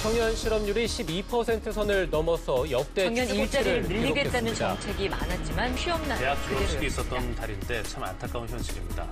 청년 실업률이 12% 선을 넘어서 역대 청년 일자리를 최고치를 늘리겠다는 기록했습니다. 정책이 많았지만 취업난 대학 졸업식이 그대로였습니다. 있었던 달인데 참 안타까운 현실입니다.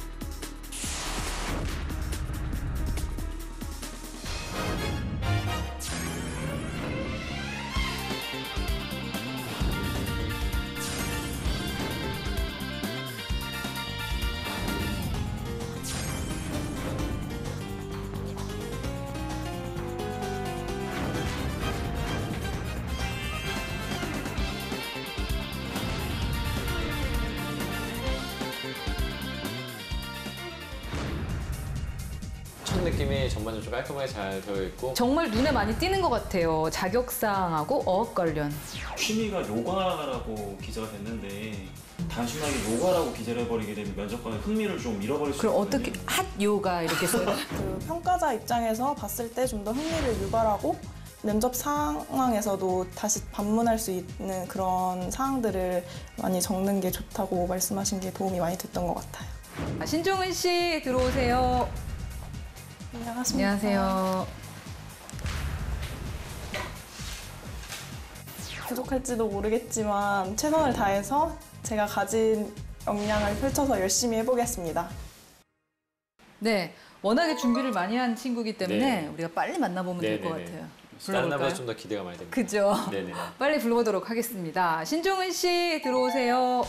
첫 느낌이 전반적으로 좀 깔끔하게 잘 되어 있고 정말 눈에 많이 띄는 것 같아요. 자격사항하고 어업 관련. 취미가 요가라고 기재가 됐는데 단순하게 요가라고 기재를 해버리게 되면 면접관의 흥미를 좀 잃어버릴 수 그럼 있거든요. 어떻게 핫 요가 이렇게 써요? 그 평가자 입장에서 봤을 때 좀 더 흥미를 유발하고 면접 상황에서도 다시 반문할 수 있는 그런 사항들을 많이 적는 게 좋다고 말씀하신 게 도움이 많이 됐던 것 같아요. 신종은 씨 들어오세요. 안녕하십니까. 안녕하세요. 부족할지도 모르겠지만 최선을 다해서 제가 가진 역량을 펼쳐서 열심히 해보겠습니다. 네, 워낙에 준비를 많이 한 친구기 때문에 네. 우리가 빨리 만나보면 될 것 네네네. 같아요. 다른 날보다 불러볼까요? 좀 더 기대가 많이 됩니다. 그죠? 네네. 빨리 불러보도록 하겠습니다. 신종은 씨 들어오세요.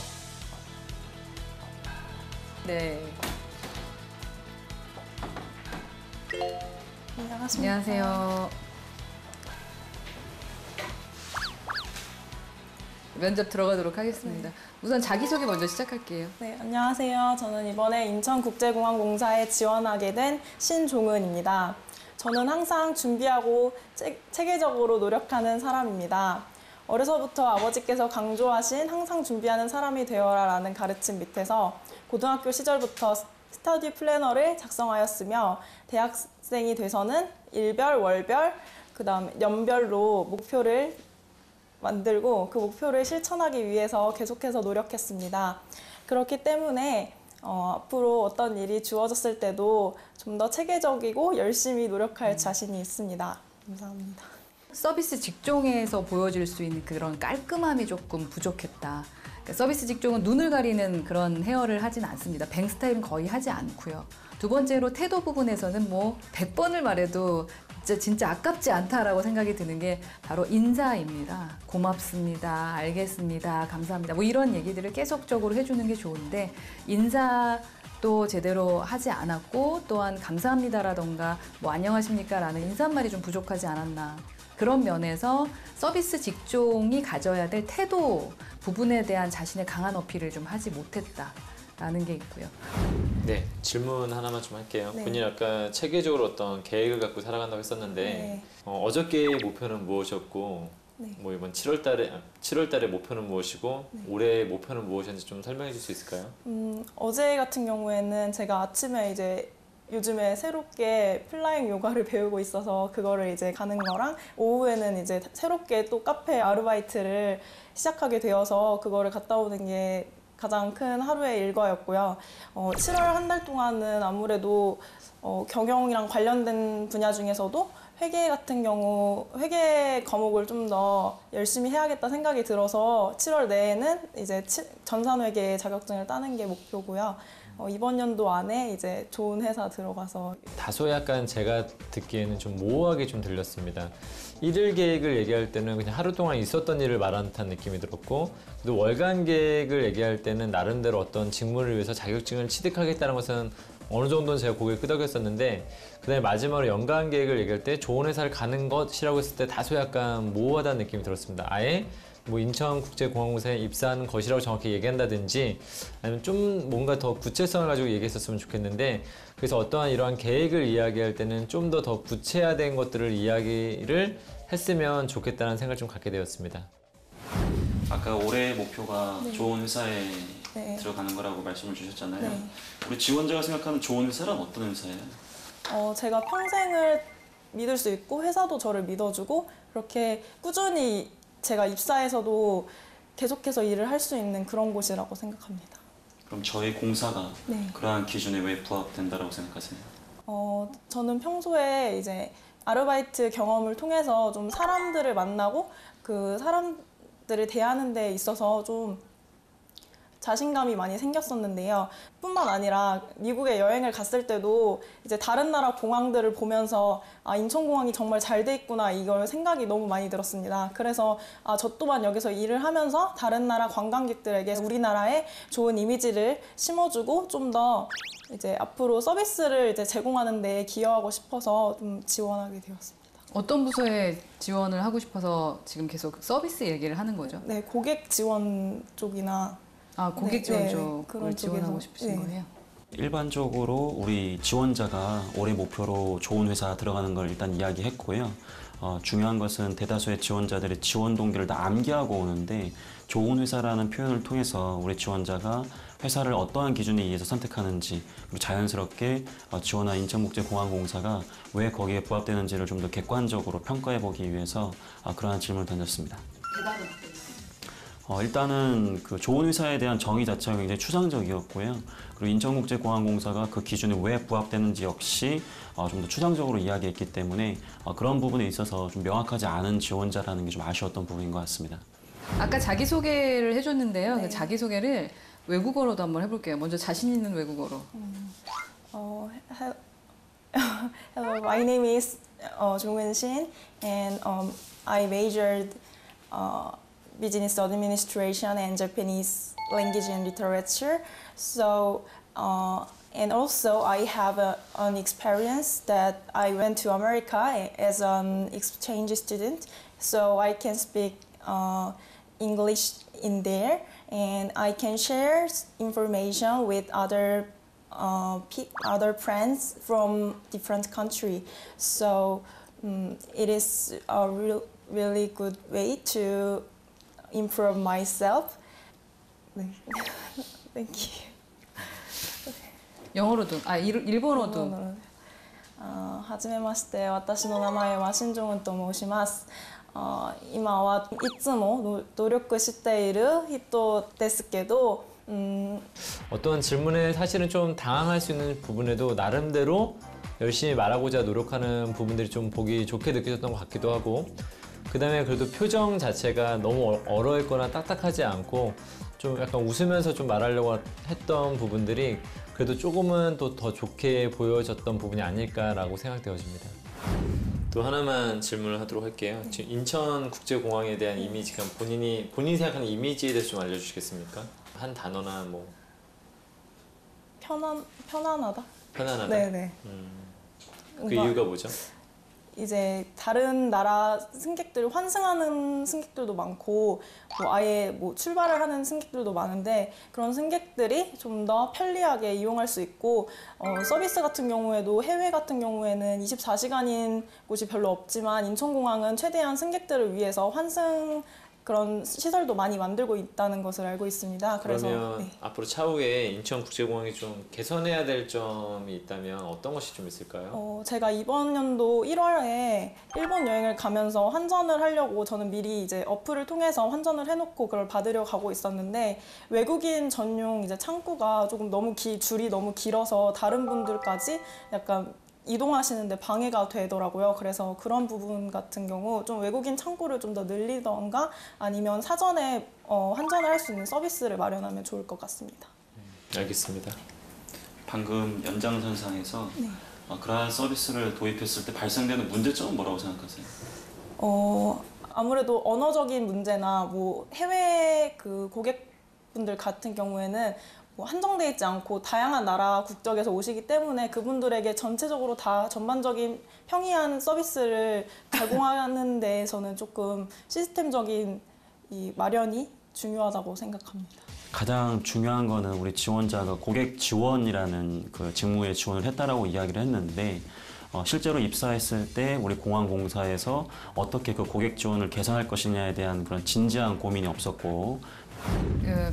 네, 안녕하십니까. 안녕하세요. 면접 들어가도록 하겠습니다. 우선 자기소개 먼저 시작할게요. 네, 안녕하세요. 저는 이번에 인천국제공항공사에 지원하게 된 신종은입니다. 저는 항상 준비하고 체계적으로 노력하는 사람입니다. 어려서부터 아버지께서 강조하신 항상 준비하는 사람이 되어라라는 가르침 밑에서 고등학교 시절부터 스터디 플래너를 작성하였으며 대학생이 돼서는 일별, 월별, 그다음에 연별로 목표를 만들고 그 목표를 실천하기 위해서 계속해서 노력했습니다. 그렇기 때문에 앞으로 어떤 일이 주어졌을 때도 좀 더 체계적이고 열심히 노력할 자신이 있습니다. 감사합니다. 서비스 직종에서 보여질 수 있는 그런 깔끔함이 조금 부족했다. 그러니까 서비스 직종은 눈을 가리는 그런 헤어를 하진 않습니다. 뱅 스타일은 거의 하지 않고요. 두 번째로 태도 부분에서는 뭐 100번을 말해도 진짜 아깝지 않다라고 생각이 드는 게 바로 인사입니다. 고맙습니다. 알겠습니다. 감사합니다. 뭐 이런 얘기들을 계속적으로 해주는 게 좋은데 인사도 제대로 하지 않았고 또한 감사합니다라던가 뭐 안녕하십니까라는 인사말이 좀 부족하지 않았나. 그런 면에서 서비스 직종이 가져야 될 태도 부분에 대한 자신의 강한 어필을 좀 하지 못했다라는 게 있고요. 네, 질문 하나만 좀 할게요. 네. 본인 아까 체계적으로 어떤 계획을 갖고 살아간다고 했었는데 네. 어저께의 목표는 무엇이었고 네. 뭐 이번 7월달에 목표는 무엇이고 올해의 목표는 무엇인지 좀 설명해 줄 수 있을까요? 어제 같은 경우에는 제가 아침에 이제 요즘에 새롭게 플라잉 요가를 배우고 있어서 그거를 이제 가는 거랑 오후에는 이제 새롭게 또 카페 아르바이트를 시작하게 되어서 그거를 갔다 오는 게 가장 큰 하루의 일과였고요. 7월 한 달 동안은 아무래도 경영이랑 관련된 분야 중에서도 회계 같은 경우 회계 과목을 좀 더 열심히 해야겠다 생각이 들어서 7월 내에는 이제 전산회계 자격증을 따는 게 목표고요. 이번 연도 안에 이제 좋은 회사 들어가서 다소 약간 제가 듣기에는 좀 모호하게 좀 들렸습니다. 일일 계획을 얘기할 때는 그냥 하루 동안 있었던 일을 말하는 듯한 느낌이 들었고 또 월간 계획을 얘기할 때는 나름대로 어떤 직무를 위해서 자격증을 취득하겠다는 것은 어느 정도는 제가 고개를 끄덕였었는데 그다음에 마지막으로 연간 계획을 얘기할 때 좋은 회사를 가는 것이라고 했을 때 다소 약간 모호하다는 느낌이 들었습니다. 아예 뭐 인천국제공항공사에 입사하는 것이라고 정확히 얘기한다든지 아니면 좀 뭔가 더 구체성을 가지고 얘기했었으면 좋겠는데 그래서 어떠한 이러한 계획을 이야기할 때는 좀 더 구체화된 것들을 이야기를 했으면 좋겠다는 생각을 좀 갖게 되었습니다. 아까 올해의 목표가 네. 좋은 회사에 네. 들어가는 거라고 말씀을 주셨잖아요. 네. 우리 지원자가 생각하는 좋은 회사란 어떤 회사예요? 제가 평생을 믿을 수 있고 회사도 저를 믿어주고 그렇게 꾸준히 제가 입사해서도 계속해서 일을 할 수 있는 그런 곳이라고 생각합니다. 그럼 저희 공사가 네. 그러한 기준에 왜 부합된다고 생각하세요? 저는 평소에 이제 아르바이트 경험을 통해서 좀 사람들을 만나고 그 사람들을 대하는 데 있어서 좀 자신감이 많이 생겼었는데요. 뿐만 아니라 미국에 여행을 갔을 때도 이제 다른 나라 공항들을 보면서 아, 인천공항이 정말 잘 돼 있구나 이걸 생각이 너무 많이 들었습니다. 그래서 아, 저 또한 여기서 일을 하면서 다른 나라 관광객들에게 우리나라의 좋은 이미지를 심어주고 좀 더 이제 앞으로 서비스를 이제 제공하는 데 기여하고 싶어서 좀 지원하게 되었습니다. 어떤 부서에 지원을 하고 싶어서 지금 계속 서비스 얘기를 하는 거죠? 네, 고객 지원 쪽이나 고객 지원 네, 쪽을 그런 지원하고 쪽에서, 싶으신 네. 거예요? 일반적으로 우리 지원자가 올해 목표로 좋은 회사 들어가는 걸 일단 이야기했고요. 중요한 것은 대다수의 지원자들의 지원 동기를 다 암기하고 오는데 좋은 회사라는 표현을 통해서 우리 지원자가 회사를 어떠한 기준에 의해서 선택하는지 그리고 자연스럽게 지원한 인천국제공항공사가 왜 거기에 부합되는지를 좀 더 객관적으로 평가해보기 위해서 그러한 질문을 던졌습니다. 대답은 일단은 그 좋은 회사에 대한 정의 자체가 굉장히 추상적이었고요. 그리고 인천국제공항공사가 그 기준에 왜 부합되는지 역시 좀 더 추상적으로 이야기했기 때문에 그런 부분에 있어서 좀 명확하지 않은 지원자라는 게 좀 아쉬웠던 부분인 것 같습니다. 아까 자기소개를 해줬는데요. 네. 그 자기소개를 외국어로도 한번 해볼게요. 먼저 자신 있는 외국어로. Hello, my name is Jong-eun Shin, and I majored business administration and Japanese language and literature. So, and also I have an experience that I went to America as an exchange student, so I can speak English in there, and I can share information with other friends from different country. So it is a really good way to improve myself. Thank you. 영어로도, 일본어도. はじめまして、私の名前は新庄と申します。今はいつも努力している人ですけど、 어떤 질문에 사실은 좀 당황할 수 있는 부분에도 나름대로 열심히 말하고자 노력하는 부분들이 좀 보기 좋게 느껴졌던 것 같기도 하고 그다음에 그래도 표정 자체가 너무 얼어있거나 딱딱하지 않고 좀 약간 웃으면서 좀 말하려고 했던 부분들이 그래도 조금은 또 더 좋게 보여졌던 부분이 아닐까라고 생각되어집니다. 또 하나만 질문을 하도록 할게요. 지금 인천국제공항에 대한 이미지가 본인이 생각하는 이미지에 대해서 좀 알려주시겠습니까? 한 단어나 뭐 편안하다. 편안하다. 네네. 그 이유가 뭐죠? 이제 다른 나라 승객들 환승하는 승객들도 많고 뭐 아예 뭐 출발을 하는 승객들도 많은데 그런 승객들이 좀 더 편리하게 이용할 수 있고 서비스 같은 경우에도 해외 같은 경우에는 24시간인 곳이 별로 없지만 인천공항은 최대한 승객들을 위해서 환승 그런 시설도 많이 만들고 있다는 것을 알고 있습니다. 그래서 그러면 네. 앞으로 차후에 인천국제공항이 좀 개선해야 될 점이 있다면 어떤 것이 좀 있을까요? 제가 이번 연도 1월에 일본 여행을 가면서 환전을 하려고 저는 미리 이제 어플을 통해서 환전을 해놓고 그걸 받으려 가고 있었는데 외국인 전용 이제 창구가 조금 줄이 너무 길어서 다른 분들까지 약간 이동하시는데 방해가 되더라고요. 그래서 그런 부분 같은 경우 좀 외국인 창구를 좀 더 늘리던가 아니면 사전에 환전을 할 수 있는 서비스를 마련하면 좋을 것 같습니다. 알겠습니다. 방금 연장선상에서 그러한 서비스를 도입했을 때 발생되는 문제점은 뭐라고 생각하세요? 아무래도 언어적인 문제나 뭐 해외 그 고객분들 같은 경우에는 뭐 한정돼 있지 않고 다양한 나라 국적에서 오시기 때문에 그분들에게 전체적으로 다 전반적인 평이한 서비스를 제공하는 데에서는 조금 시스템적인 이 마련이 중요하다고 생각합니다. 가장 중요한 거는 우리 지원자가 고객 지원이라는 그 직무에 지원을 했다라고 이야기를 했는데 실제로 입사했을 때 우리 공항공사에서 어떻게 그 고객 지원을 개선할 것이냐에 대한 그런 진지한 고민이 없었고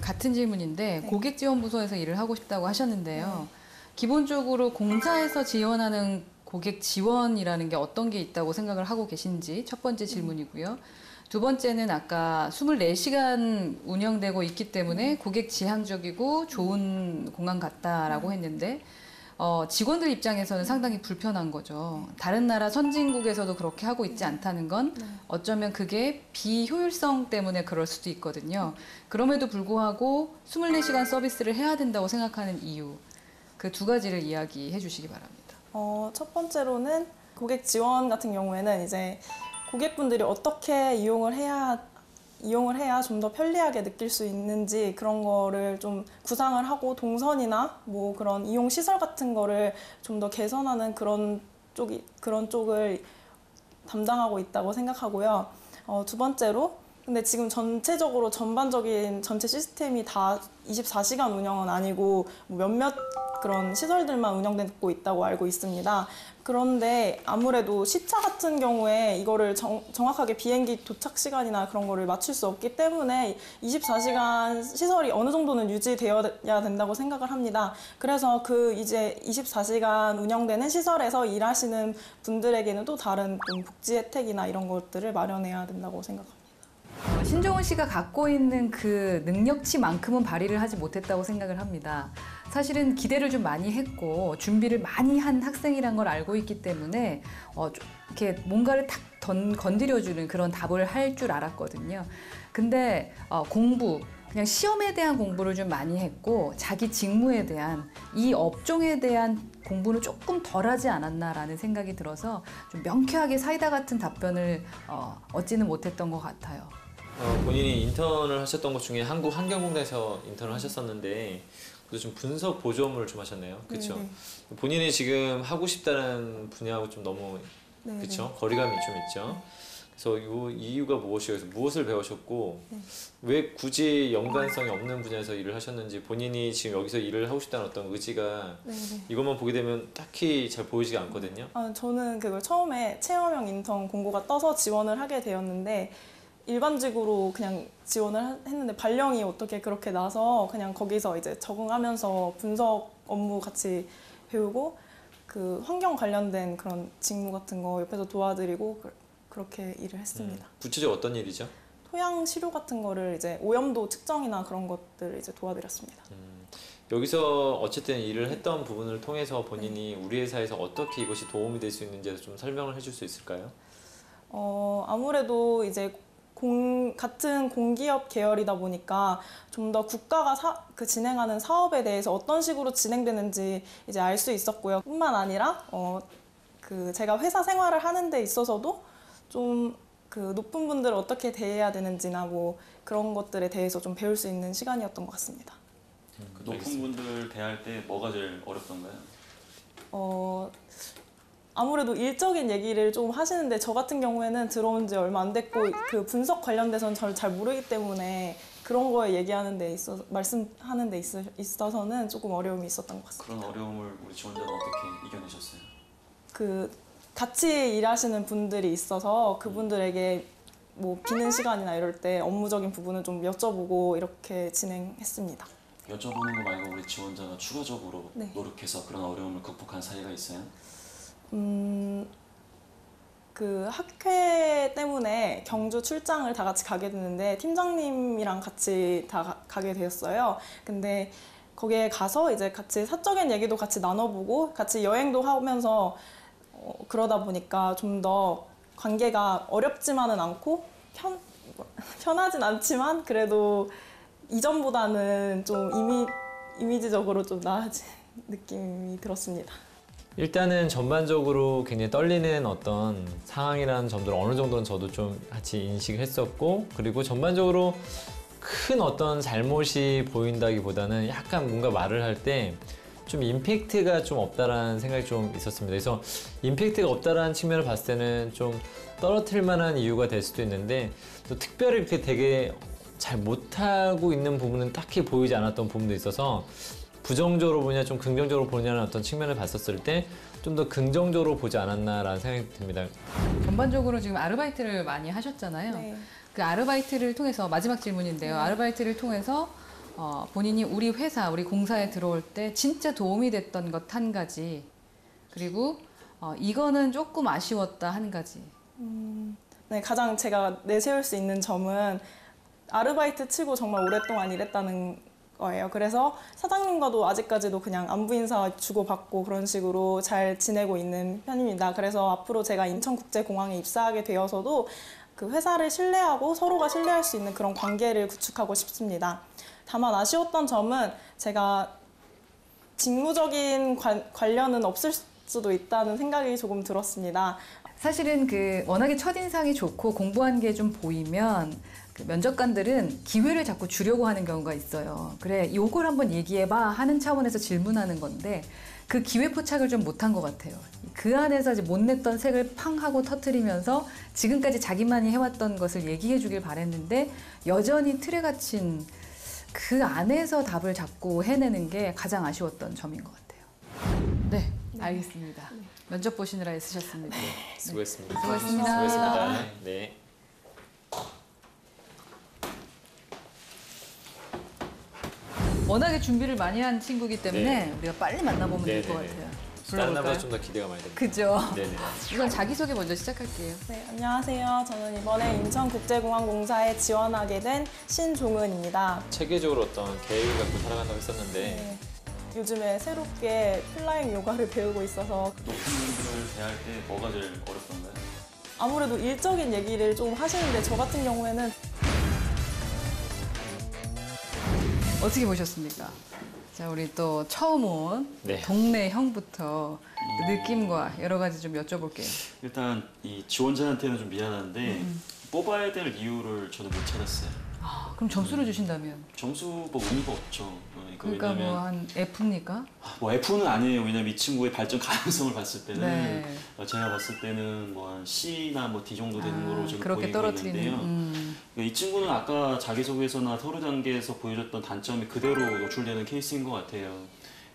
같은 질문인데 고객지원부서에서 일을 하고 싶다고 하셨는데요. 기본적으로 공사에서 지원하는 고객 지원이라는 게 어떤 게 있다고 생각을 하고 계신지 첫 번째 질문이고요. 두 번째는 아까 24시간 운영되고 있기 때문에 고객 지향적이고 좋은 공항 같다라고 했는데 직원들 입장에서는 상당히 불편한 거죠. 다른 나라 선진국에서도 그렇게 하고 있지 않다는 건 어쩌면 그게 비효율성 때문에 그럴 수도 있거든요. 그럼에도 불구하고 24시간 서비스를 해야 된다고 생각하는 이유, 그 두 가지를 이야기해 주시기 바랍니다. 첫 번째로는 고객 지원 같은 경우에는 이제 고객분들이 어떻게 이용을 해야 좀 더 편리하게 느낄 수 있는지 그런 거를 좀 구상을 하고 동선이나 뭐 그런 이용 시설 같은 거를 좀 더 개선하는 그런 쪽을 담당하고 있다고 생각하고요. 두 번째로 근데 지금 전체적으로 전반적인 전체 시스템이 다 24시간 운영은 아니고 뭐 몇몇 그런 시설들만 운영되고 있다고 알고 있습니다. 그런데 아무래도 시차 같은 경우에 이거를 정확하게 비행기 도착 시간이나 그런 거를 맞출 수 없기 때문에 24시간 시설이 어느 정도는 유지되어야 된다고 생각을 합니다. 그래서 그 이제 24시간 운영되는 시설에서 일하시는 분들에게는 또 다른 좀 복지 혜택이나 이런 것들을 마련해야 된다고 생각합니다. 신종훈 씨가 갖고 있는 그 능력치만큼은 발휘를 하지 못했다고 생각을 합니다. 사실은 기대를 좀 많이 했고 준비를 많이 한 학생이란 걸 알고 있기 때문에 이렇게 뭔가를 탁 건드려주는 그런 답을 할 줄 알았거든요. 근데 공부, 그냥 시험에 대한 공부를 좀 많이 했고 자기 직무에 대한, 이 업종에 대한 공부는 조금 덜하지 않았나라는 생각이 들어서 좀 명쾌하게 사이다 같은 답변을 얻지는 못했던 것 같아요. 본인이 인턴을 하셨던 것 중에 한국환경공단에서 인턴을 하셨었는데 그래도 좀 분석 보조업무를 좀 하셨네요. 그렇죠? 네. 본인이 지금 하고 싶다는 분야하고 좀 너무 네, 그렇죠? 거리감이 좀 있죠. 그래서 이 이유가 무엇이에요? 그래서 무엇을 배우셨고 왜 굳이 연관성이 없는 분야에서 일을 하셨는지, 본인이 지금 여기서 일을 하고 싶다는 어떤 의지가 이것만 보게 되면 딱히 잘 보이지가 않거든요. 저는 그걸 처음에 체험형 인턴 공고가 떠서 지원을 하게 되었는데 일반직으로 그냥 지원을 했는데 발령이 어떻게 그렇게 나서 그냥 거기서 이제 적응하면서 분석 업무 같이 배우고 그 환경 관련된 그런 직무 같은 거 옆에서 도와드리고 그렇게 일을 했습니다. 구체적으로 어떤 일이죠? 토양 시료 같은 거를 이제 오염도 측정이나 그런 것들을 이제 도와드렸습니다. 여기서 어쨌든 일을 했던 부분을 통해서 본인이 우리 회사에서 어떻게 이것이 도움이 될 수 있는지에서 좀 설명을 해줄 수 있을까요? 아무래도 이제 같은 공기업 계열이다 보니까 좀 더 국가가 진행하는 사업에 대해서 어떤 식으로 진행되는지 이제 알 수 있었고요. 뿐만 아니라 제가 회사 생활을 하는 데 있어서도 좀 그 높은 분들을 어떻게 대해야 되는지나 뭐 그런 것들에 대해서 좀 배울 수 있는 시간이었던 것 같습니다. 그 높은 분들 대할 때 뭐가 제일 어렵던가요? 아무래도 일적인 얘기를 좀 하시는데 저 같은 경우에는 들어온 지 얼마 안 됐고 그 분석 관련돼서는 저를 잘 모르기 때문에 그런 거에 얘기하는 데 있어서 말씀하는 데 있어서는 조금 어려움이 있었던 것 같습니다. 그런 어려움을 우리 지원자가 어떻게 이겨내셨어요? 같이 일하시는 분들이 있어서 그분들에게 뭐 비는 시간이나 이럴 때 업무적인 부분을 좀 여쭤보고 이렇게 진행했습니다. 여쭤보는 거 말고 우리 지원자가 추가적으로 네. 노력해서 그런 어려움을 극복한 사례가 있어요? 그 학회 때문에 경주 출장을 다 같이 가게 됐는데 팀장님이랑 같이 다 가게 되었어요. 근데 거기에 가서 이제 같이 사적인 얘기도 같이 나눠보고 같이 여행도 하면서 그러다 보니까 좀 더 관계가 어렵지만은 않고 편하진 않지만 그래도 이전보다는 좀 이미지적으로 좀 나아진 느낌이 들었습니다. 일단은 전반적으로 굉장히 떨리는 어떤 상황이라는 점들을 어느 정도는 저도 좀 같이 인식을 했었고, 그리고 전반적으로 큰 어떤 잘못이 보인다기보다는 약간 뭔가 말을 할 때 좀 임팩트가 좀 없다라는 생각이 좀 있었습니다. 그래서 임팩트가 없다라는 측면을 봤을 때는 좀 떨어뜨릴 만한 이유가 될 수도 있는데, 또 특별히 이렇게 되게 잘 못하고 있는 부분은 딱히 보이지 않았던 부분도 있어서 부정적으로 보냐 좀 긍정적으로 보냐는 어떤 측면을 봤었을 때 좀 더 긍정적으로 보지 않았나라는 생각이 듭니다. 전반적으로 지금 아르바이트를 많이 하셨잖아요. 네. 그 아르바이트를 통해서, 마지막 질문인데요. 아르바이트를 통해서 본인이 우리 회사, 우리 공사에 들어올 때 진짜 도움이 됐던 것 한 가지, 그리고 이거는 조금 아쉬웠다 한 가지. 네, 가장 제가 내세울 수 있는 점은 아르바이트 치고 정말 오랫동안 일했다는 거예요. 그래서 사장님과도 아직까지도 그냥 안부 인사 주고받고 그런 식으로 잘 지내고 있는 편입니다. 그래서 앞으로 제가 인천국제공항에 입사하게 되어서도 그 회사를 신뢰하고 서로가 신뢰할 수 있는 그런 관계를 구축하고 싶습니다. 다만 아쉬웠던 점은 제가 직무적인 관련은 없을 수도 있다는 생각이 조금 들었습니다. 사실은 그 워낙에 첫인상이 좋고 공부한 게 좀 보이면 그 면접관들은 기회를 자꾸 주려고 하는 경우가 있어요. 그래, 요걸 한번 얘기해봐 하는 차원에서 질문하는 건데 그 기회 포착을 좀 못한 것 같아요. 그 안에서 이제 못 냈던 색을 팡 하고 터트리면서 지금까지 자기만이 해왔던 것을 얘기해 주길 바랬는데 여전히 틀에 갇힌 그 안에서 답을 잡고 해내는 게 가장 아쉬웠던 점인 것 같아요. 네, 알겠습니다. 면접 보시느라 애쓰셨습니다. 수고했습니다. 수고했습니다. 수고했습니다. 네. 워낙에 준비를 많이 한 친구이기 때문에 네. 우리가 빨리 만나보면 될 것 네네네. 같아요. 다른 불러볼까요? 날보다 좀 더 기대가 많이 됩니다. 그죠? 네네. 우선 자기소개 먼저 시작할게요. 네, 안녕하세요. 저는 이번에 인천국제공항공사에 지원하게 된 신종은입니다. 체계적으로 어떤 계획을 갖고 살아간다고 했었는데 네, 요즘에 새롭게 플라잉 요가를 배우고 있어서 높은 분들을 대할 때 뭐가 제일 어렵던가요? 아무래도 일적인 얘기를 좀 하시는데 저 같은 경우에는 어떻게 보셨습니까? 자, 우리 또 처음 온 네. 동네 형부터 그 느낌과 여러 가지 좀 여쭤볼게요. 일단 이 지원자한테는 좀 미안한데 뽑아야 될 이유를 저는 못 찾았어요. 아, 그럼 점수를 주신다면? 점수 뭐 의미가 없죠. 그러니까 왜냐면 뭐 한 F입니까? 뭐 F는 아니에요. 왜냐면 이 친구의 발전 가능성을 봤을 때는 네. 제가 봤을 때는 뭐 한 C나 뭐 D 정도 되는 거로 저는 그렇게 보이고 떨어뜨리는. 있는데요. 이 친구는 아까 자기소개서나 서류 단계에서 보여줬던 단점이 그대로 노출되는 케이스인 것 같아요.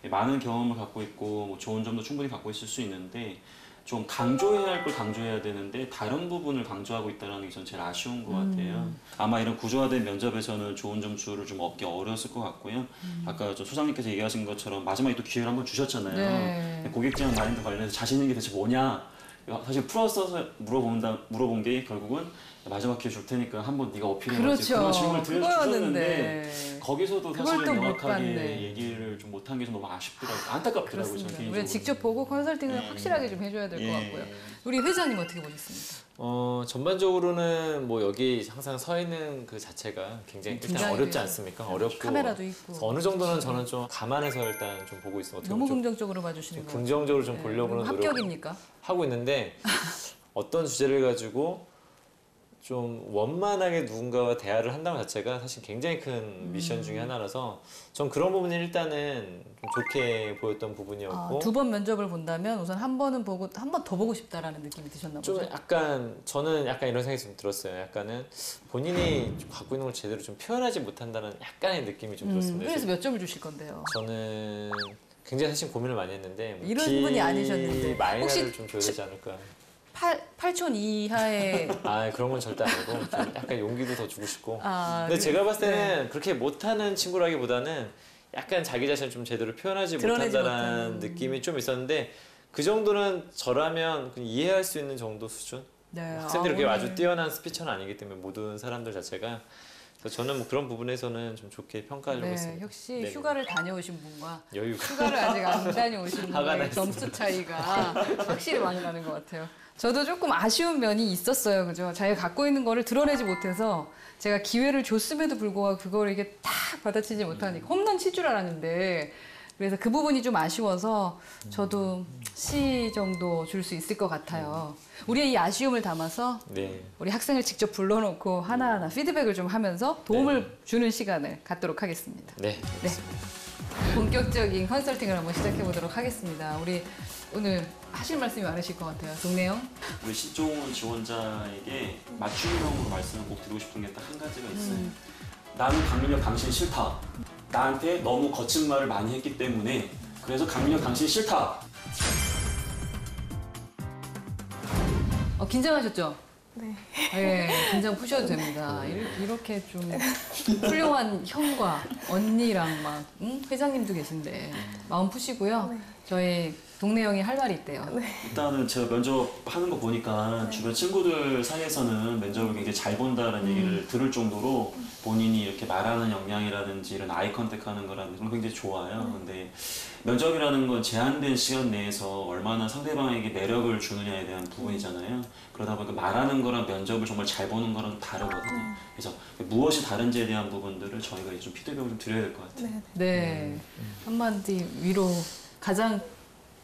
많은 경험을 갖고 있고 뭐 좋은 점도 충분히 갖고 있을 수 있는데 좀 강조해야 할 걸 강조해야 되는데 다른 부분을 강조하고 있다는 게 전 제일 아쉬운 것 같아요. 아마 이런 구조화된 면접에서는 좋은 점수를 좀 얻기 어려웠을 것 같고요. 아까 저 소장님께서 얘기하신 것처럼 마지막에 또 기회를 한번 주셨잖아요. 네. 고객 제한 마인드 관련해서 자신 있는 게 대체 뭐냐? 사실 풀어서 물어본 게 결국은 마지막 기회 줄 테니까 한번 네가 어필해야지. 그렇죠. 그런 질문을 주셨는데 그거였는데. 거기서도 그걸 사실은 또 못 명확하게 봤네. 얘기를 좀 못한 게 좀 너무 아쉽더라고요. 안타깝더라고요. 저는 그렇습니다. 개인적으로. 우리가 직접 보고 컨설팅을 네. 확실하게 좀 해줘야 될 것 예. 같고요. 우리 회장님 어떻게 보셨습니까? 전반적으로는 뭐 여기 항상 서 있는 그 자체가 굉장히 일단 긴장이 어렵지 돼요. 않습니까? 어렵고 카메라도 있고. 그래서 어느 정도는 저는 좀 감안해서 일단 좀 보고 있어요. 어떻게 너무 보면 좀 긍정적으로 봐주시는 것 같아요. 긍정적으로 좀 보려고는 노력 합격입니까? 하고 있는데 어떤 주제를 가지고 좀 원만하게 누군가와 대화를 한다는 자체가 사실 굉장히 큰 미션 중에 하나라서 전 그런 부분이 일단은 좀 좋게 보였던 부분이었고 두 번 면접을 본다면 우선 한 번은 보고 한 번 더 보고 싶다라는 느낌이 드셨나 보죠? 좀 약간 저는 약간 이런 생각이 좀 들었어요. 약간은 본인이 좀 갖고 있는 걸 제대로 좀 표현하지 못한다는 약간의 느낌이 좀 들었습니다. 그래서 몇 점을 주실 건데요? 저는 굉장히 사실 고민을 많이 했는데 뭐 이런 B 분이 아니셨는데. 마이너를 혹시 좀 줘야 되지 않을까. 8촌 이하의 아 그런 건 절대 아니고 좀 약간 용기도 더 주고 싶고. 아, 근데 제가 봤을 때는 네. 그렇게 못하는 친구라기보다는 약간 자기 자신을 좀 제대로 표현하지 드러내지 못한다는 못하는. 느낌이 좀 있었는데 그 정도는 저라면 그냥 이해할 수 있는 정도 수준? 네. 학생들이 그렇게 오늘 아주 뛰어난 스피처는 아니기 때문에 모든 사람들 자체가 그래서 저는 뭐 그런 부분에서는 좀 좋게 평가하려고 네, 했습니다. 역시 네네. 휴가를 다녀오신 분과 여유가 휴가를 아직 안 다녀오신 화가 분의 났습니다. 점수 차이가 확실히 많이 나는 것 같아요. 저도 조금 아쉬운 면이 있었어요. 그죠? 자기가 갖고 있는 거를 드러내지 못해서 제가 기회를 줬음에도 불구하고 그걸 이게 탁 받아치지 못하니까 홈런 칠 줄 알았는데 그래서 그 부분이 좀 아쉬워서 저도 C 정도 줄 수 있을 것 같아요. 우리의 이 아쉬움을 담아서 네. 우리 학생을 직접 불러놓고 하나하나 피드백을 좀 하면서 도움을 주는 시간을 갖도록 하겠습니다. 네. 네. 본격적인 컨설팅을 한번 시작해 보도록 하겠습니다. 우리 오늘 하실 말씀이 많으실 것 같아요. 동네형. 우리 신종훈 지원자에게 맞춤형으로 말씀을 꼭 드리고 싶은 게 딱 한 가지가 있어요. 나는 강민혁 당신 싫다. 나한테 너무 거친 말을 많이 했기 때문에 그래서 강민혁 당신 싫다. 긴장하셨죠? 네. 네, 긴장 푸셔도 됩니다. 이렇게 좀 훌륭한 형과 언니랑 막 회장님도 계신데 마음 푸시고요. 저희 동네 형이 할 말이 있대요. 일단은 제가 면접하는 거 보니까 주변 친구들 사이에서는 면접을 굉장히 잘 본다는 얘기를 들을 정도로 본인이 이렇게 말하는 역량이라든지 이런 아이 컨택하는 거라든지 그런 거 굉장히 좋아요. 근데 면접이라는 건 제한된 시간 내에서 얼마나 상대방에게 매력을 주느냐에 대한 부분이잖아요. 그러다 보니까 말하는 거랑 면접을 정말 잘 보는 거랑 좀 다르거든요. 그래서 무엇이 다른지에 대한 부분들을 저희가 이제 좀 피드백을 좀 드려야 될 것 같아요. 네. 한마디 위로 가장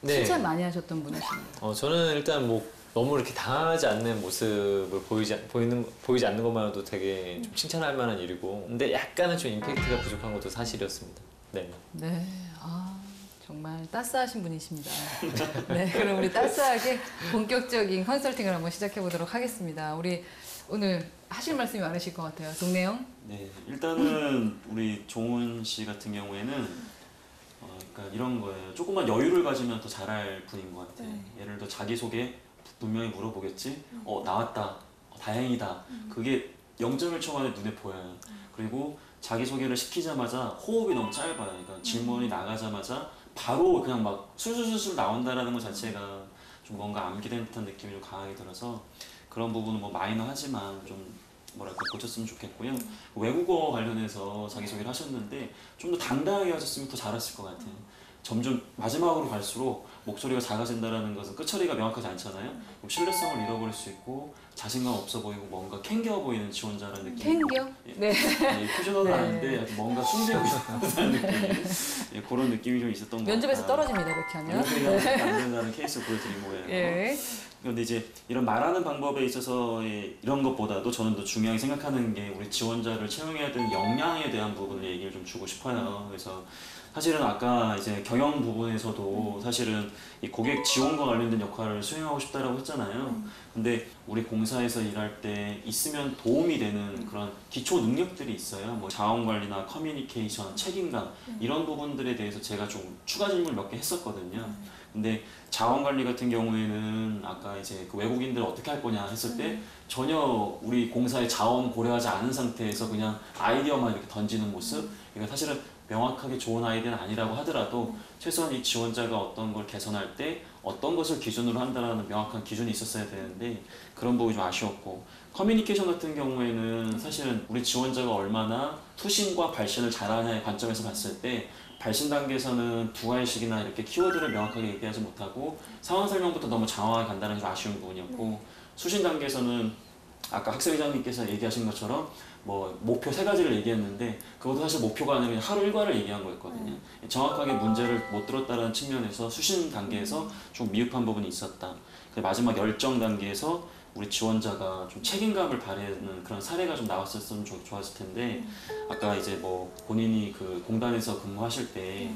칭찬 많이 하셨던 분이십니다. 저는 일단 뭐 너무 이렇게 당하지 않는 모습을 보이지 않는 것만으로도 되게 좀 칭찬할 만한 일이고, 근데 약간은 좀 임팩트가 부족한 것도 사실이었습니다. 네. 네. 아, 정말 따스하신 분이십니다. 네. 그럼 우리 따스하게 본격적인 컨설팅을 한번 시작해 보도록 하겠습니다. 우리 오늘 하실 말씀이 많으실 것 같아요. 동네 형. 네, 일단은 우리 종훈 씨 같은 경우에는 그러니까 이런 거예요. 조금만 여유를 가지면 더 잘할 분인 것 같아요. 예를 들어 자기소개 분명히 물어보겠지. 나왔다. 다행이다. 그게 0.1초 만에 눈에 보여요. 그리고 자기소개를 시키자마자 호흡이 너무 짧아요. 그러니까 질문이 나가자마자 바로 그냥 막 술술술술 나온다라는 것 자체가 좀 뭔가 암기된 듯한 느낌이 좀 강하게 들어서 그런 부분은 뭐 마이너하지만 좀 뭐랄까 고쳤으면 좋겠고요. 외국어 관련해서 자기소개를 하셨는데 좀 더 당당하게 하셨으면 더 잘했을 것 같아요. 점점 마지막으로 갈수록 목소리가 작아진다는 것은 끝처리가 명확하지 않잖아요. 그럼 신뢰성을 잃어버릴 수 있고 자신감 없어 보이고 뭔가 캥겨 보이는 지원자라는 느낌. 캥겨? 네. 표준어는 아닌데 뭔가 숨기고 싶다는 느낌. 그런 느낌이 좀 있었던 것 같아요. 면접에서 떨어집니다, 이렇게 하면. 이렇게 하면 안 된다는 케이스 보여드린 거예요. 예. 그런데 이제 이런 말하는 방법에 있어서 이런 것보다도 저는 더 중요하게 생각하는 게 우리 지원자를 채용해야 되는 역량에 대한 부분을 얘기를 좀 주고 싶어요. 그래서 사실은 아까 이제 경영 부분에서도 사실은 이 고객 지원과 관련된 역할을 수행하고 싶다라고 했잖아요. 근데 우리 공사에서 일할 때 있으면 도움이 되는 그런 기초 능력들이 있어요. 뭐 자원관리나 커뮤니케이션, 책임감 이런 부분들에 대해서 제가 좀 추가 질문 몇 개 했었거든요. 근데 자원관리 같은 경우에는 아까 이제 그 외국인들 어떻게 할 거냐 했을 때 전혀 우리 공사의 자원 고려하지 않은 상태에서 그냥 아이디어만 이렇게 던지는 모습. 그러니까 사실은 명확하게 좋은 아이디어는 아니라고 하더라도 최소한 이 지원자가 어떤 걸 개선할 때 어떤 것을 기준으로 한다는 명확한 기준이 있었어야 되는데 그런 부분이 좀 아쉬웠고, 커뮤니케이션 같은 경우에는 사실은 우리 지원자가 얼마나 투신과 발신을 잘하냐의 관점에서 봤을 때 발신 단계에서는 두 가지씩이나 이렇게 키워드를 명확하게 얘기하지 못하고 상황 설명부터 너무 장황하게 간다는 좀 아쉬운 부분이었고, 수신 단계에서는 아까 학생회장님께서 얘기하신 것처럼 뭐 목표 3가지를 얘기했는데 그것도 사실 목표가 아니라 그냥 하루 일과를 얘기한 거였거든요. 정확하게 문제를 못 들었다는 측면에서 수신 단계에서 좀 미흡한 부분이 있었다. 마지막 열정 단계에서 우리 지원자가 좀 책임감을 발휘하는 그런 사례가 좀 나왔었으면 좋았을 텐데, 아까 이제 뭐 본인이 그 공단에서 근무하실 때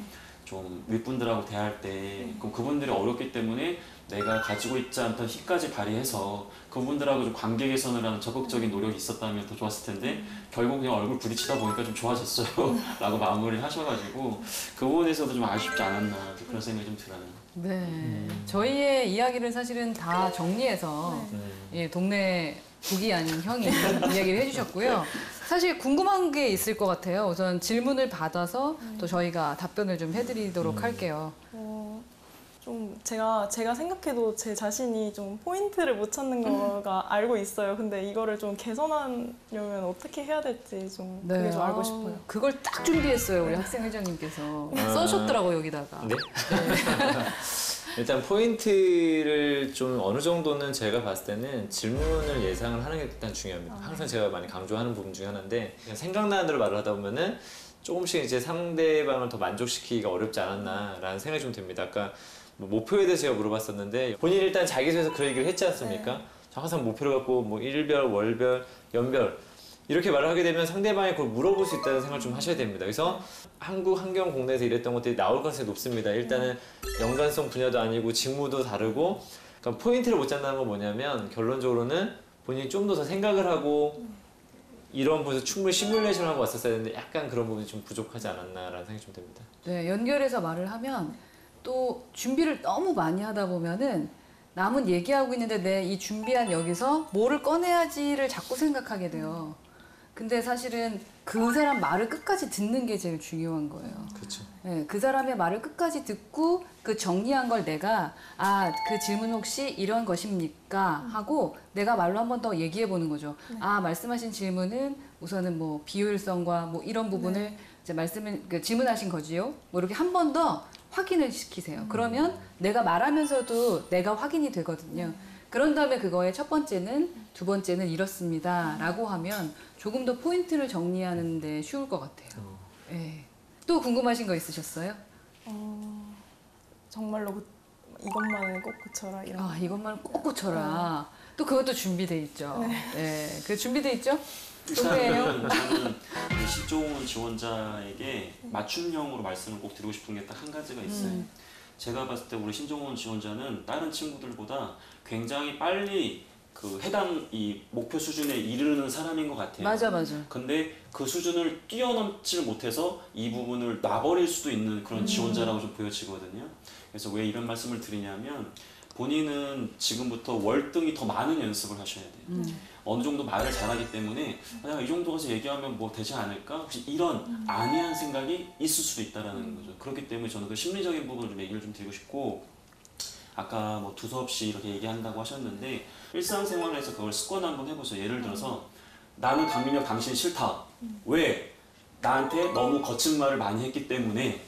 좀 윗분들하고 대할 때 그분들이 어렵기 때문에 내가 가지고 있지 않던 힘까지 발휘해서 그분들하고 좀 관계 개선을 하는 적극적인 노력이 있었다면 더 좋았을 텐데 결국 그냥 얼굴 부딪히다 보니까 좀 좋아졌어요 라고 마무리를 하셔가지고 그 부분에서도 좀 아쉽지 않았나 그런 생각이 좀 들어요. 네. 저희의 이야기를 사실은 다 정리해서 예, 동네 북이 아닌 형이 이야기를 해주셨고요. 사실 궁금한 게 있을 것 같아요. 우선 질문을 받아서 또 저희가 답변을 좀 해드리도록 할게요. 좀 제가 생각해도 제 자신이 좀 포인트를 못 찾는 거가 알고 있어요. 근데 이거를 좀 개선하려면 어떻게 해야 될지 좀 그게 좀 알고 싶어요. 그걸 딱 준비했어요, 우리 학생회장님께서. 써셨더라고요, 여기다가. 네? 일단 포인트를 좀 어느 정도는 제가 봤을 때는 질문을 예상을 하는 게 일단 중요합니다. 항상 제가 많이 강조하는 부분 중에 하나인데, 그냥 생각나는 대로 말을 하다 보면은 조금씩 이제 상대방을 더 만족시키기가 어렵지 않았나라는 생각이 좀 듭니다. 아까 뭐 목표에 대해서 제가 물어봤었는데 본인이 일단 자기소개에서 그 얘기를 했지 않습니까? 항상 목표를 갖고 뭐 일별, 월별, 연별 이렇게 말을 하게 되면 상대방이 그걸 물어볼 수 있다는 생각을 좀 하셔야 됩니다. 그래서 한국 환경 공대에서 일했던 것들이 나올 가능성이 높습니다. 일단은 연관성 분야도 아니고 직무도 다르고, 그러니까 포인트를 못 잡는 건 뭐냐면 결론적으로는 본인이 좀 더 생각을 하고 이런 부분에서 충분히 시뮬레이션을 하고 왔었어야 되는데 약간 그런 부분이 좀 부족하지 않았나라는 생각이 좀 듭니다. 네, 연결해서 말을 하면 또 준비를 너무 많이 하다 보면은 남은 얘기하고 있는데 내 이 준비한 여기서 뭐를 꺼내야지를 자꾸 생각하게 돼요. 근데 사실은 그 사람 말을 끝까지 듣는 게 제일 중요한 거예요. 그렇죠. 네, 그 사람의 말을 끝까지 듣고 그 정리한 걸 내가 그 질문 혹시 이런 것입니까? 하고 내가 말로 한 번 더 얘기해 보는 거죠. 말씀하신 질문은 우선은 뭐 비효율성과 뭐 이런 부분을 이제 질문하신 거지요. 뭐 이렇게 한 번 더 확인을 시키세요. 그러면 내가 말하면서도 내가 확인이 되거든요. 그런 다음에 그거의 첫 번째는, 두 번째는 이렇습니다. 라고 하면 조금 더 포인트를 정리하는 데 쉬울 것 같아요. 네. 또 궁금하신 거 있으셨어요? 정말로 이것만은 꼭 고쳐라 이런. 이것만 꼭 고쳐라. 또 그것도 준비돼 있죠. 네. 그 준비돼 있죠? 궁금해요. 저는 이 신종훈 지원자에게 맞춤형으로 말씀을 꼭 드리고 싶은 게 딱 한 가지가 있어요. 제가 봤을 때 우리 신종훈 지원자는 다른 친구들보다 굉장히 빨리 그 해당 이 목표 수준에 이르는 사람인 것 같아요. 맞아. 근데 그 수준을 뛰어넘지 못해서 이 부분을 놔버릴 수도 있는 그런 지원자라고 좀 보여지거든요. 그래서 왜 이런 말씀을 드리냐면 본인은 지금부터 월등히 더 많은 연습을 하셔야 돼요. 어느 정도 말을 잘하기 때문에 이 정도 가서 얘기하면 뭐 되지 않을까? 혹시 이런 안이한 생각이 있을 수도 있다라는 거죠. 그렇기 때문에 저는 그 심리적인 부분을 좀 얘기를 좀 드리고 싶고, 아까 뭐 두서없이 이렇게 얘기한다고 하셨는데 일상생활에서 그걸 습관 한번 해보세요. 예를 들어서 나는 강민혁 당신 싫다. 왜? 나한테 너무 거친 말을 많이 했기 때문에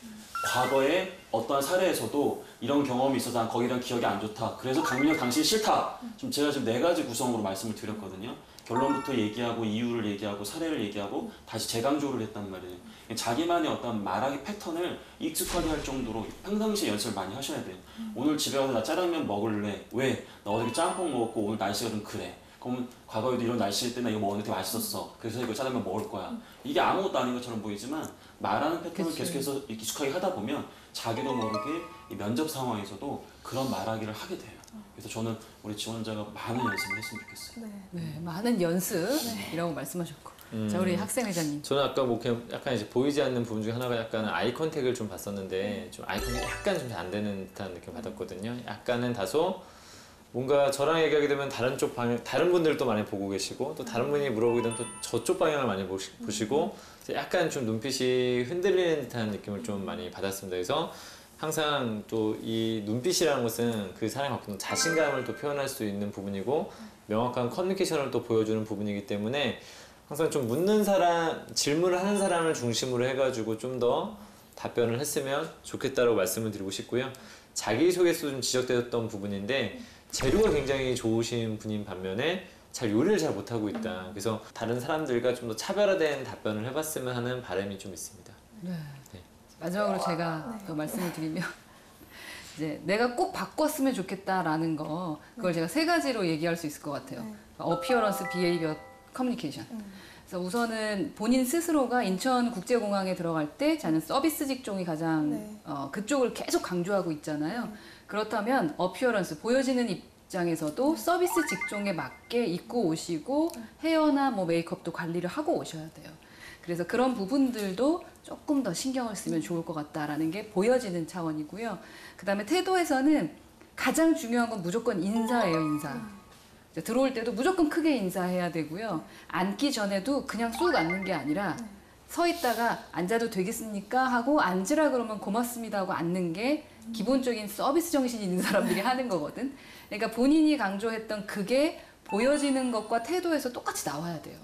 과거에 어떠한 사례에서도 이런 경험이 있어서 난 거기에 대한 기억이 안 좋다. 그래서 강민혁 당신 싫다. 제가 지금 4가지 구성으로 말씀을 드렸거든요. 결론부터 얘기하고 이유를 얘기하고 사례를 얘기하고 다시 재강조를 했단 말이에요. 자기만의 어떤 말하기 패턴을 익숙하게 할 정도로 평상시에 연습을 많이 하셔야 돼요. 오늘 집에 가서 나 짜장면 먹을래. 왜? 나 어저께 짬뽕 먹었고 오늘 날씨가 좀 그래. 그러면 과거에도 이런 날씨일 때 나 이거 먹었는데 되게 맛있었어. 그래서 이거 짜장면 먹을 거야. 이게 아무것도 아닌 것처럼 보이지만 말하는 패턴을 계속해서 익숙하게 하다 보면 자기도 모르게 이 면접 상황에서도 그런 말하기를 하게 돼요. 그래서 저는 우리 지원자가 많은 연습을 했으면 좋겠어요. 네, 많은 연습이라고 말씀하셨고. 자, 우리 학생 회장님. 저는 아까 뭐 그냥 약간 이제 보이지 않는 부분 중에 하나가 약간 아이 컨택을 좀 봤었는데 좀 아이 컨택이 약간 좀 안 되는 듯한 느낌 받았거든요. 약간은 다소 뭔가 저랑 얘기하게 되면 다른 쪽 방향, 다른 분들도 많이 보고 계시고 또 다른 분이 물어보게 되면 또 저쪽 방향을 많이 보시고 약간 좀 눈빛이 흔들리는 듯한 느낌을 좀 많이 받았습니다. 그래서 항상 또 이 눈빛이라는 것은 그 사람이 갖고 있는 자신감을 또 표현할 수 있는 부분이고 명확한 커뮤니케이션을 또 보여주는 부분이기 때문에 항상 좀 묻는 사람, 질문을 하는 사람을 중심으로 해가지고 좀 더 답변을 했으면 좋겠다고 말씀을 드리고 싶고요. 자기소개서 좀 지적되었던 부분인데 재료가 굉장히 좋으신 분인 반면에 잘 요리를 잘 못하고 있다. 그래서 다른 사람들과 좀 더 차별화된 답변을 해봤으면 하는 바람이 좀 있습니다. 네. 마지막으로 제가 또 말씀을 드리면 이제 내가 꼭 바꿨으면 좋겠다라는 거 그걸 제가 3가지로 얘기할 수 있을 것 같아요. 어피어런스, 비헤이비어, 커뮤니케이션. 그래서 우선은 본인 스스로가 인천국제공항에 들어갈 때 저는 서비스 직종이 가장 그쪽을 계속 강조하고 있잖아요. 그렇다면 어피어런스, 보여지는 입장에서도 서비스 직종에 맞게 입고 오시고 헤어나 뭐 메이크업도 관리를 하고 오셔야 돼요. 그래서 그런 부분들도 조금 더 신경을 쓰면 좋을 것 같다라는 게 보여지는 차원이고요. 그 다음에 태도에서는 가장 중요한 건 무조건 인사예요, 인사. 들어올 때도 무조건 크게 인사해야 되고요. 앉기 전에도 그냥 쑥 앉는 게 아니라 서 있다가 앉아도 되겠습니까? 하고 앉으라 그러면 고맙습니다 하고 앉는 게 기본적인 서비스 정신이 있는 사람들이 하는 거거든. 그러니까 본인이 강조했던 그게 보여지는 것과 태도에서 똑같이 나와야 돼요.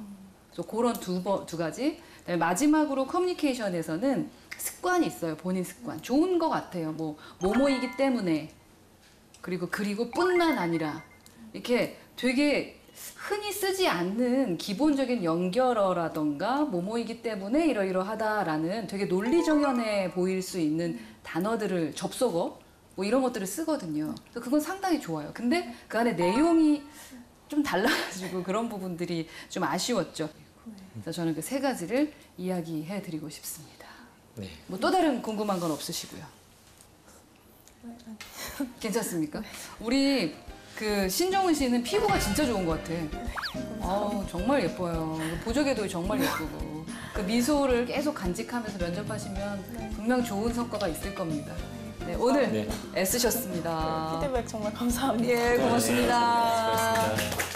그래서 그런 두 가지. 그다음에 마지막으로 커뮤니케이션에서는 습관이 있어요. 본인 습관. 좋은 것 같아요. 뭐뭐이기 때문에 그리고 뿐만 아니라 이렇게 되게 흔히 쓰지 않는 기본적인 연결어라던가 뭐뭐이기 때문에 이러이러하다라는 되게 논리정연해 보일 수 있는 단어들을 접속어 뭐 이런 것들을 쓰거든요. 그래서 그건 상당히 좋아요. 근데 그 안에 내용이 좀 달라가지고 그런 부분들이 좀 아쉬웠죠. 그래서 저는 그 3가지를 이야기해드리고 싶습니다. 네. 뭐 또 다른 궁금한 건 없으시고요. 괜찮습니까? 우리 그 신종훈 씨는 피부가 진짜 좋은 것 같아. 정말 예뻐요. 보조개도 정말 예쁘고 그 미소를 계속 간직하면서 면접하시면 분명 좋은 성과가 있을 겁니다. 네, 오늘 애쓰셨습니다. 피드백 정말 감사합니다. 예, 고맙습니다. 수고하셨습니다.